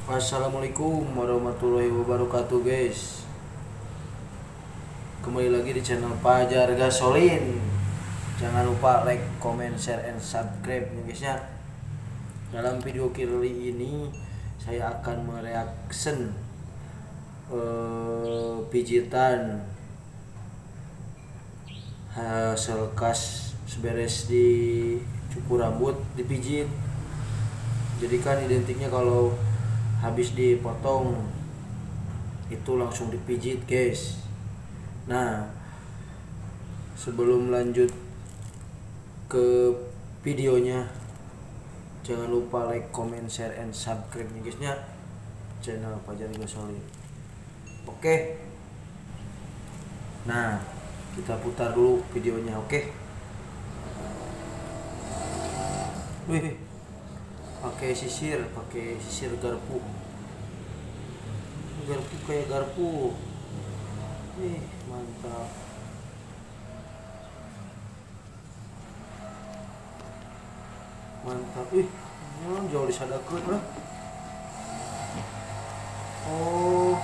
Assalamualaikum warahmatullahi wabarakatuh guys. Kembali lagi di channel Pajar Gasolin. Jangan lupa like, comment, share, and subscribe nih guys ya. Dalam video kali ini saya akan mereaction pijitan hasil kas seberes di cukur rambut dipijit. Jadi kan identiknya kalau habis dipotong itu langsung dipijit guys. Nah, sebelum lanjut ke videonya, jangan lupa like, comment, share, and subscribe nih guysnya channel Pajar Gasolin. Oke. Nah, kita putar dulu videonya, oke? Wih, pakai sisir garpu kayak garpu. Ih, mantap. Ih, jauh disadakeun lah. Oh,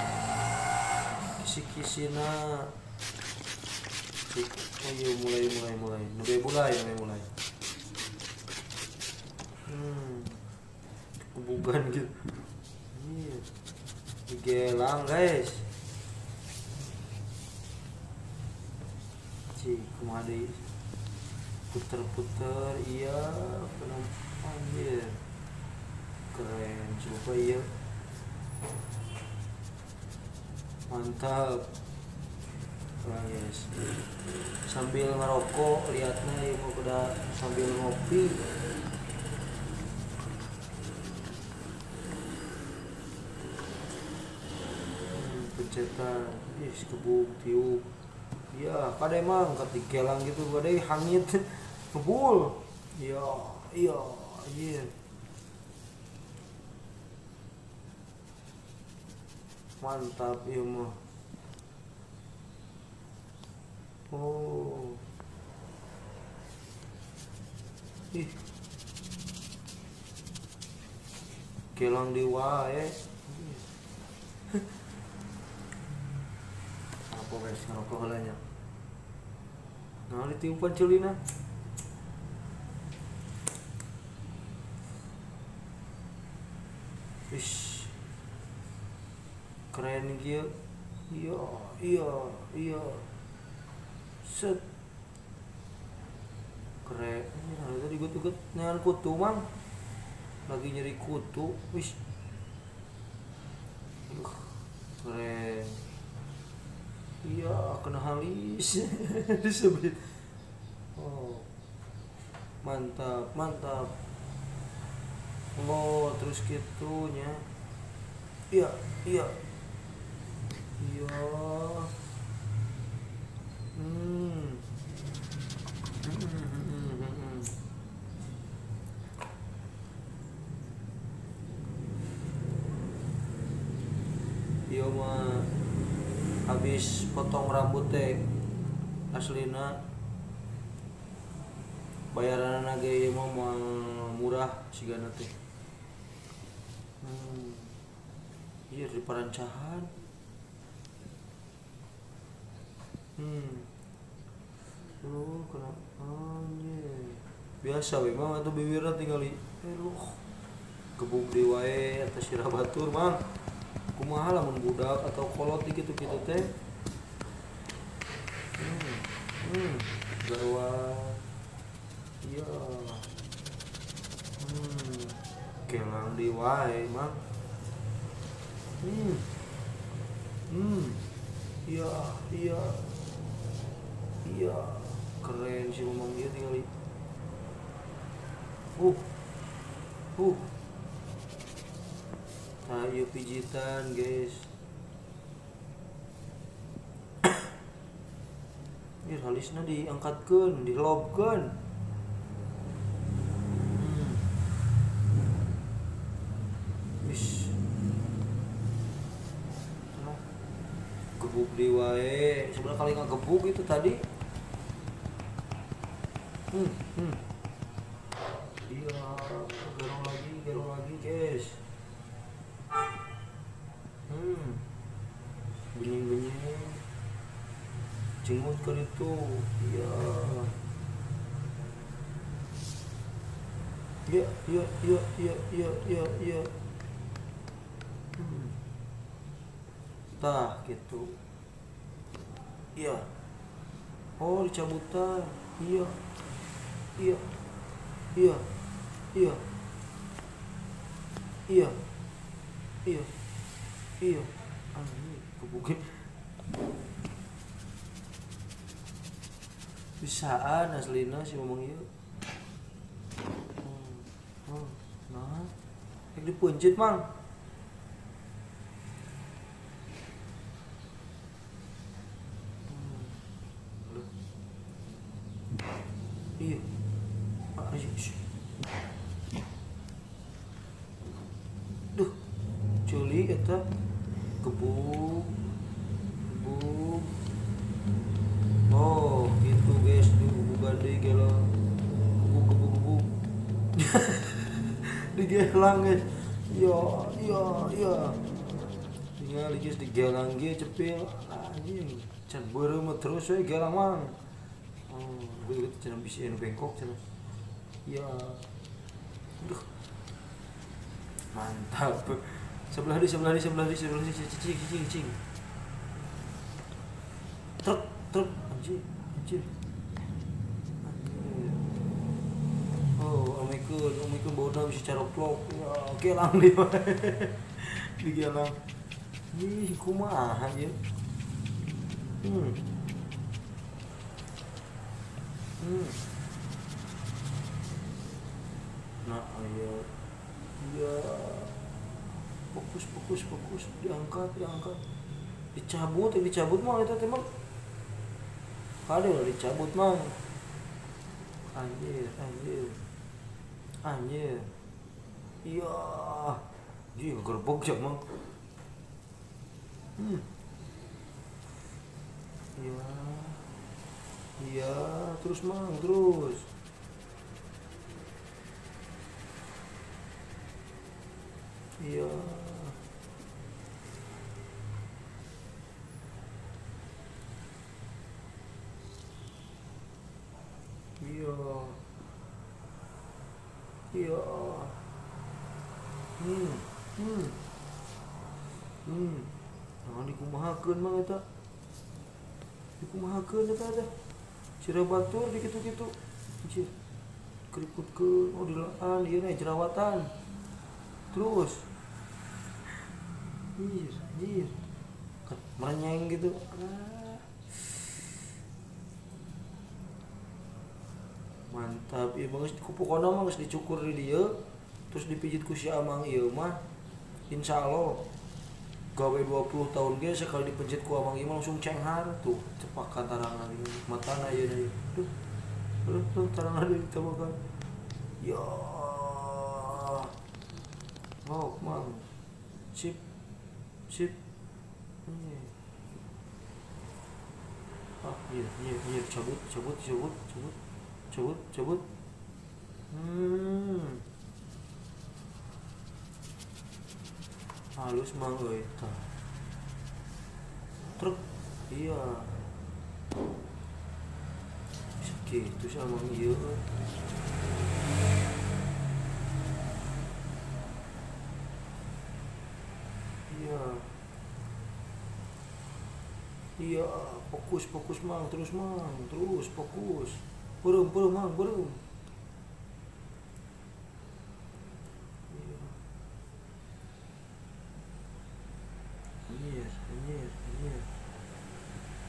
kisi-kisina. Oh iya, mulai. Kebugan gitu. Iya. Digelang guys. Cik, kumaha deui? Puter-puter, iya, kena anjir. Keren, coba iya. Mantap. Nah, guys. Sambil ngerokok, lihatnya ieu udah sambil ngopi. Pencetan, kebuk tiup. Iya, kada emang ketikelang gitu, kada hangit kebul. Iya, anjir. Mantap ieu mah. Oh. Ih. Kelang di wae. Apa guys, ngerokok heulanya. Nah, ditiupan ceulina. Ish. Keren kieu. Iya. Set. Keren. Nah, tadi gue nyan kutu mang. Lagi nyeri kutu. Wish. Keren. Iya, kena halis. Disebut. Oh. Mantap. Oh, terus gitunya. Iya. Iya mah habis potong rambut teh aslina bayaran ge ieu mah murah sigana teh. Iya di parancahan. Lu kena anjir. Biasa we mah atuh bibirna tinggali lu gebuk di wae atas sirah batur mang. Kumaha lamun budak atau kolot gitu-gitu teh. Garwa. Iya. Kelang di wae mang. Iya. Keren si Mamang dia tinggal. Ayo pijitan guys. Ini halisnya diangkatkan, dilobkan. Wish. Gebuk di wae. Sebenarnya kali nggak gebuk itu tadi. Iya, garong lagi guys. benyeng-benyeng jengut kali itu. Iya. Iya, iya, iya, iya, iya, iya, iya. Tah gitu. Iya. Oh, dicabutan. Iya, iya, iya, iya, iya, iya, iya. Anjing, kebukin. Bisaan aslina sih ngomong ieu. Nah, yang dipencet mang. Iya. Ayo. Duh, celi eta gebuk, gebuk. Oh, gitu guys, bukan di gelang, gebuk, gebuk, gebuk. Di gelang guys. Iya, iya, iya. Tinggal guys di gelang ge cepil. Anjing, can beureum terus we gelang mang. Oh, gue cenah bisi anu bengkok cenah. Iya. Duh, mantap. Sebelah di cicing. Truk, truk, anjing, anjing. Oh, omikeun bauna bisa caroplok. Ya, gelang di di gelang. Ih, kumaha ya? Hmm. Hmm. Nah, iya. Iya. Fokus, diangkat. Dicabut mah eta teh mah. Ada lah dicabut mah. Anjir. Iya. Iya, gerbek ya mang. Iya. Iya, terus mang, terus. Iya. Iya. Iya. Hmm. Hmm. Jangan dikumahakeun mah eta. Dikumahakeun eta teh. Sira batur di kitu-kitu. Anjir. Keriputkeun, oh dilaan ieu na jerawatan. Terus. Anjir. Merenyeng gitu. Mantap. Ieu mah geus pokona mah geus dicukur di dieu. Terus dipijit ku si Amang ieu mah. Insyaallah gawe 20 tahun ge sekali dipijit ku Amang ieu mah langsung cenghar tuh. Cepakan tarangan ieu matana ieu na. Tuh tarangan ieu cepakan. Ya. Oh, Mang. Sip. Ah, iya, cabut. Halus mang euy. Truk. Iya. Gitu sih emang ieu. Iya, fokus mang, terus fokus. Beureum mang, beureum.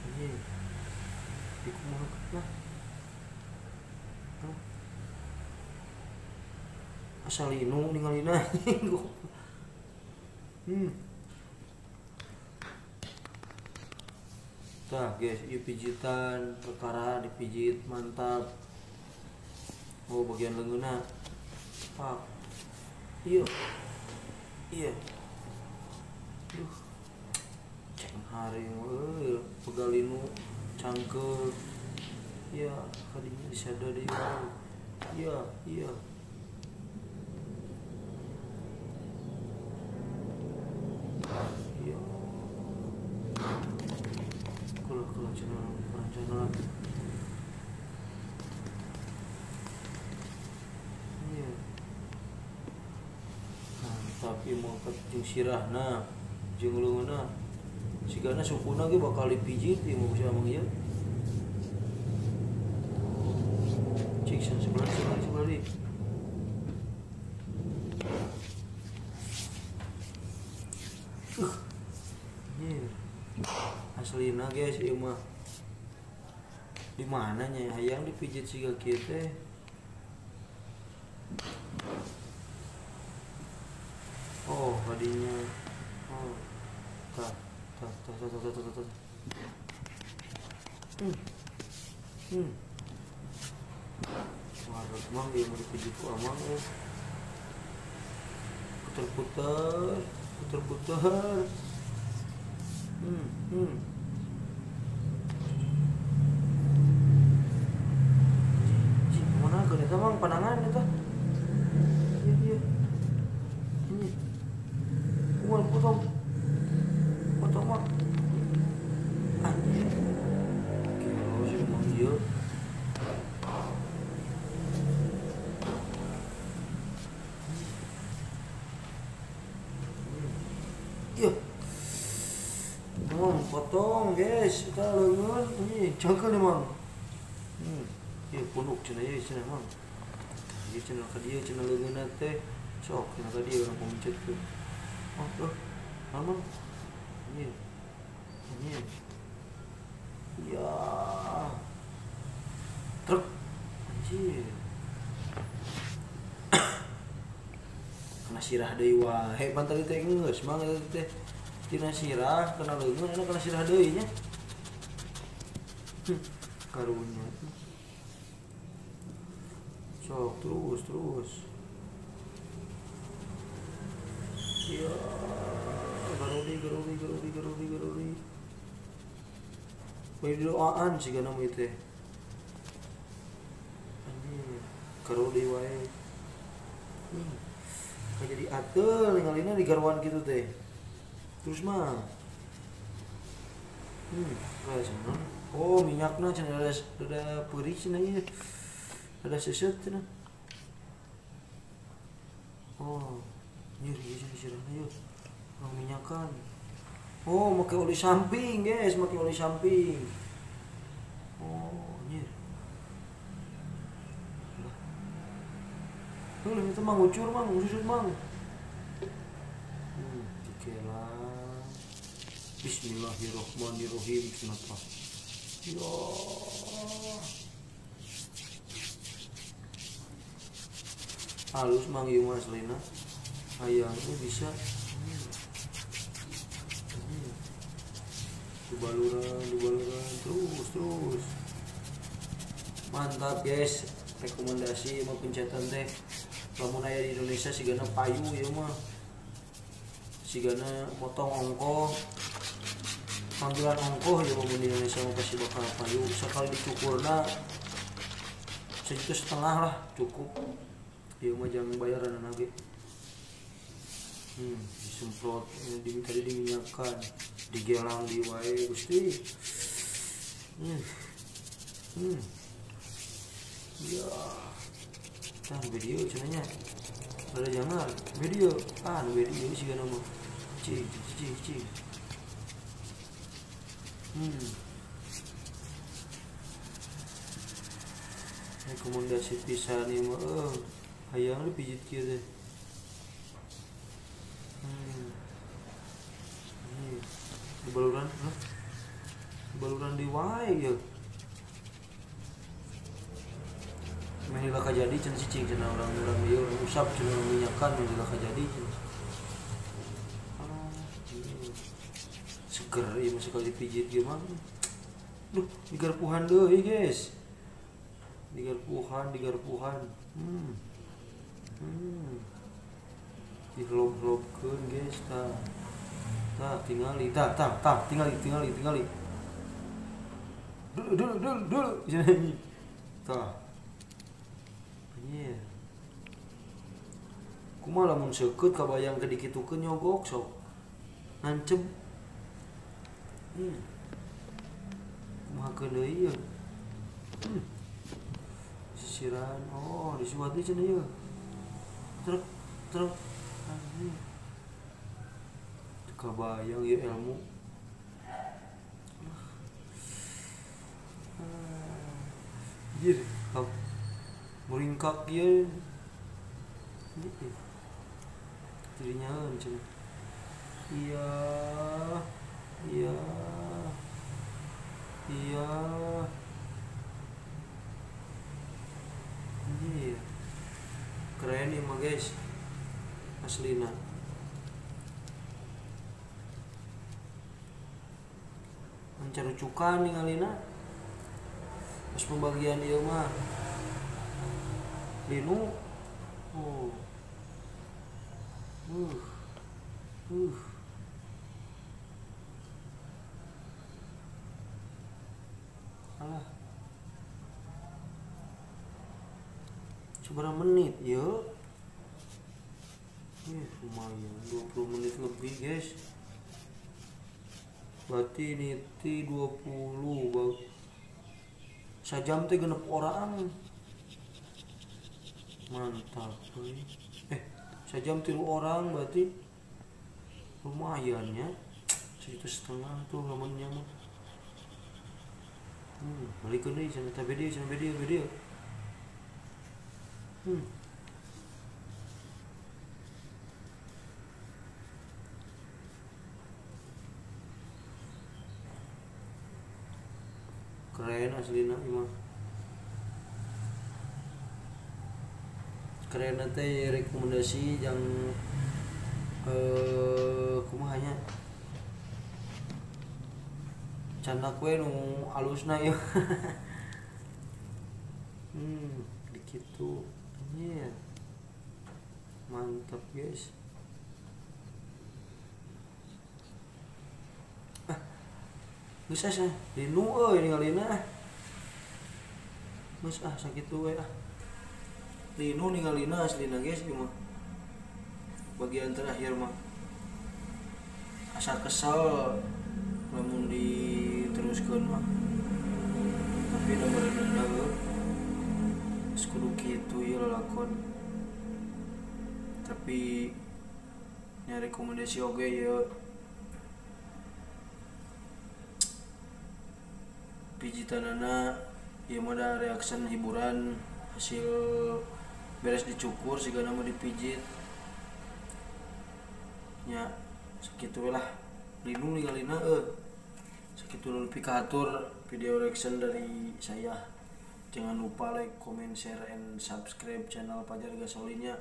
Anjir. Dikumahakeun lah. Asal inu ningalina anjing. Tah guys, ieu pijitan perkara dipijit mantap. Oh, bagian leungeunna. Pak. Iya. Duh. Ceng haring euy, pegalinu cangkeul. Iya, kadinya disada deui. Iya. Iya. cenah rencana. Iya. Nah, tapi mau ke jeung sirahna jeung leungeunna sigana sukuna ge bakal dipijit ieu mau sia mang ieu. Cik sebelah di. Aslina guys ieu mah di mana nya hayang dipijit siga kieu teh. Oh kadinya oh tah Wareg mang dia mau dipijit ku amang puter-puter mana ke eta mang panangan eta iya ini kumaha potong mang anjir kira sih mang ieu iya potong guys kita leungeun ini cangkeul mang ieu punuk cenah ieu cenah mang ieu cenah ka dieu cenah leungeunna teh sok cenah ka dieu urang pamicetkeun mang ini ya truk anjir kena sirah deui wae pantai teh geus mang eta teh tina sirah kena leungeun enak kena sirah deui nya karunya sok terus ya garodi bae doaan sigana mah teh anjir garodi wae jadi ateul ningalina di garwan kitu teh terus mah oh minyakna cenah ada peuri cenah ieu ada seset cenah oh nyeri cenah sirahna ieu minyakan oh make oli samping guys make oli samping oh nyeri tuh itu mang ucur mang usut mang dikelang bismillahirrahmanirrahim kenapa ya halus mang ieu mas lina hayang tuh bisa dubaluran terus mantap guys rekomendasi mau pencetan teh lamun aya di Indonesia sigana payu ieu mah sigana potong ongkoh panggilan ongkoh ieu mah di Indonesia mah pasti bakal payu sakali dicukurna 1,5 juta lah cukup ieu mah jangan bayaran lagi disemprot tadi diminyakan digelang di wae Gusti ya kan video cenanya ada jangan video video sih kan mah cik rekomendasi pisan ieu mah hayang dipijit kieu teh baluran di wae ya menila kajadi cenah cicing cenah orang-orang ieu usap cenah minyakan menila kajadi cenah seger ieu mah sekali dipijit ieu mah duh digarpuhan deui guys digarpuhan dihlop-hlopkeun guys tingali dulu jangan tah iya kumaha lamun seukeut kabayang ke dikitukeun nyogok sok nancep makan deui ya. Sisiran, oh disuat deui cenah ieu. Truk truk. Anjing. Kabayang ya ilmu. Anjir, meringkak ieu. Dirinya cenah. Iya. Iya. Iya. Anjir. Keren ya mah guys. Aslina. Mencarucukan ningalina. Pas pembagian ieu mah. Linu. Oh. Alah. Seberapa menit ya? Lumayan 20 menit lebih guys. Berarti niti 20 sajam teh genep orang. Mantap sajam 3 orang berarti lumayan ya. 1,5 tuh lamunnya mah. Balikeun deui cenah video. Keren aslina imah. Keren teh rekomendasi yang kumahanya candak we nu alusna ieu. Dikitu anjir. Mantap guys. Geus asa linu euy ningalina. Geus sakitu we linu ningalina aslina guys ieu mah. Bagian terakhir mah asa kesal lamun diteruskeun mah. Tapi nomorna geus kudu kitu ieu lalakon. Tapi nya rekomendasi oge ieu pijitanana ieu mah da reaction hiburan hasil beres dicukur siga nama dipijit nya sakitu lah linu ningalina sakitu dulu pikatur video reaction dari saya. Jangan lupa like, comment, share, and subscribe channel Fajar Gasolinnya.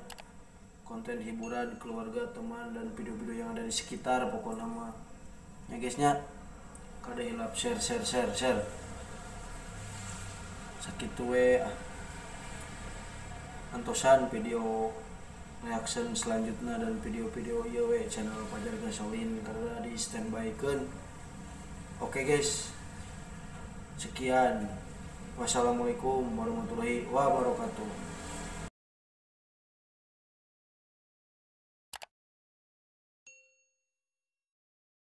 Konten hiburan keluarga, teman, dan video-video yang ada di sekitar pokoknya mah ya guysnya kada hilap share sakitu we antosan video reaction selanjutnya dan video-video ieu we channel Fajar Gasolin karena di standby keun. Oke guys, sekian, wassalamualaikum warahmatullahi wabarakatuh.